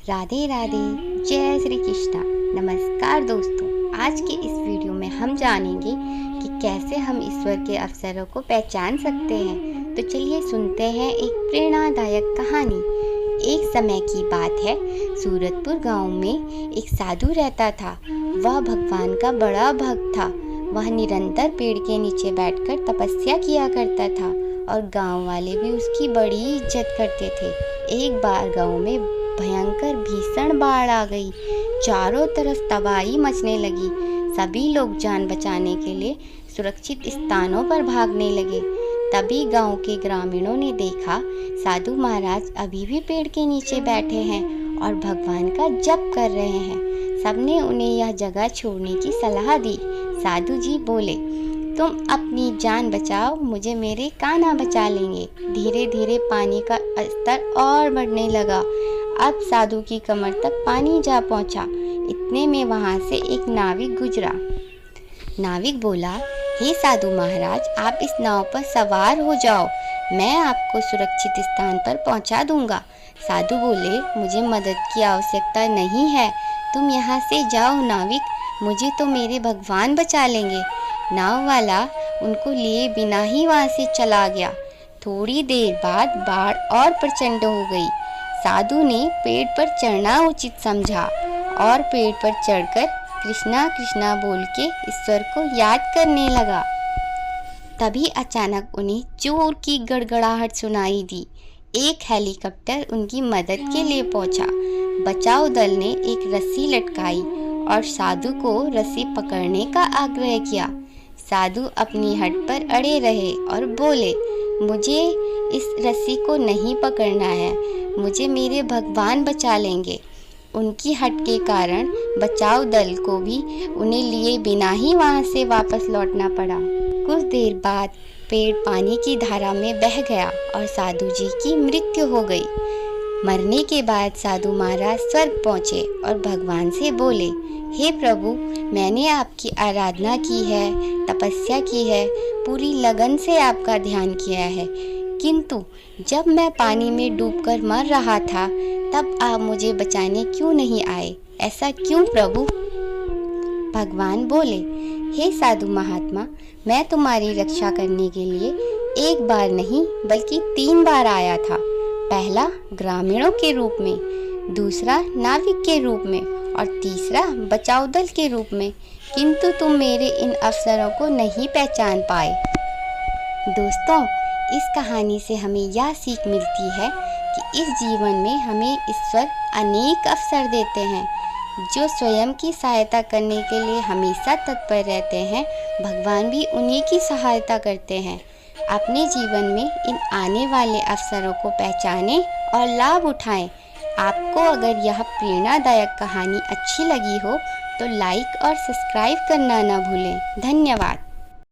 राधे राधे, जय श्री कृष्णा। नमस्कार दोस्तों, आज के इस वीडियो में हम जानेंगे कि कैसे हम ईश्वर के अवसरों को पहचान सकते हैं। तो चलिए सुनते हैं एक प्रेरणादायक कहानी। एक समय की बात है, सूरतपुर गांव में एक साधु रहता था। वह भगवान का बड़ा भक्त था। वह निरंतर पेड़ के नीचे बैठकर तपस्या किया करता था और गांव वाले भी उसकी बड़ी इज्जत करते थे। एक बार गांव में भयंकर भीषण बाढ़ आ गई। चारों तरफ तबाही मचने लगी। सभी लोग जान बचाने के लिए सुरक्षित स्थानों पर भागने लगे। तभी गांव के ग्रामीणों ने देखा, साधु महाराज अभी भी पेड़ के नीचे बैठे हैं और भगवान का जप कर रहे हैं। सबने उन्हें यह जगह छोड़ने की सलाह दी। साधु जी बोले, तुम अपनी जान बचाओ, मुझे मेरे कान्हा बचा लेंगे। धीरे धीरे पानी का स्तर और बढ़ने लगा। अब साधु की कमर तक पानी जा पहुंचा। इतने में वहां से एक नाविक गुजरा। नाविक बोला, हे साधु महाराज, आप इस नाव पर सवार हो जाओ, मैं आपको सुरक्षित स्थान पर पहुंचा दूंगा। साधु बोले, मुझे मदद की आवश्यकता नहीं है, तुम यहाँ से जाओ नाविक, मुझे तो मेरे भगवान बचा लेंगे। नाव वाला उनको लिए बिना ही वहां से चला गया। थोड़ी देर बाद बाढ़ और प्रचंड हो गई। साधु ने पेड़ पर चढ़ना उचित समझा और पेड़ पर चढ़कर कृष्णा कृष्णा बोल के ईश्वर को याद करने लगा। तभी अचानक उन्हें जोर की गड़गड़ाहट सुनाई दी। एक हेलीकॉप्टर उनकी मदद के लिए पहुंचा। बचाव दल ने एक रस्सी लटकाई और साधु को रस्सी पकड़ने का आग्रह किया। साधु अपनी हट पर अड़े रहे और बोले, मुझे इस रस्सी को नहीं पकड़ना है, मुझे मेरे भगवान बचा लेंगे। उनकी हट के कारण बचाव दल को भी उन्हें लिए बिना ही वहां से वापस लौटना पड़ा। कुछ देर बाद पेड़ पानी की धारा में बह गया और साधु जी की मृत्यु हो गई। मरने के बाद साधु महाराज स्वर्ग पहुँचे और भगवान से बोले, हे प्रभु, मैंने आपकी आराधना की है, तपस्या की है, पूरी लगन से आपका ध्यान किया है, किंतु जब मैं पानी में डूबकर मर रहा था तब आप मुझे बचाने क्यों नहीं आए? ऐसा क्यों प्रभु? भगवान बोले, हे साधु महात्मा, मैं तुम्हारी रक्षा करने के लिए एक बार नहीं बल्कि 3 बार आया था। पहला ग्रामीणों के रूप में, दूसरा नाविक के रूप में और तीसरा बचाव दल के रूप में, किंतु तुम मेरे इन अवसरों को नहीं पहचान पाए। दोस्तों, इस कहानी से हमें यह सीख मिलती है कि इस जीवन में हमें ईश्वर अनेक अवसर देते हैं। जो स्वयं की सहायता करने के लिए हमेशा तत्पर रहते हैं, भगवान भी उन्हीं की सहायता करते हैं। अपने जीवन में इन आने वाले अवसरों को पहचानें और लाभ उठाएं। आपको अगर यह प्रेरणादायक कहानी अच्छी लगी हो तो लाइक और सब्सक्राइब करना न भूलें। धन्यवाद।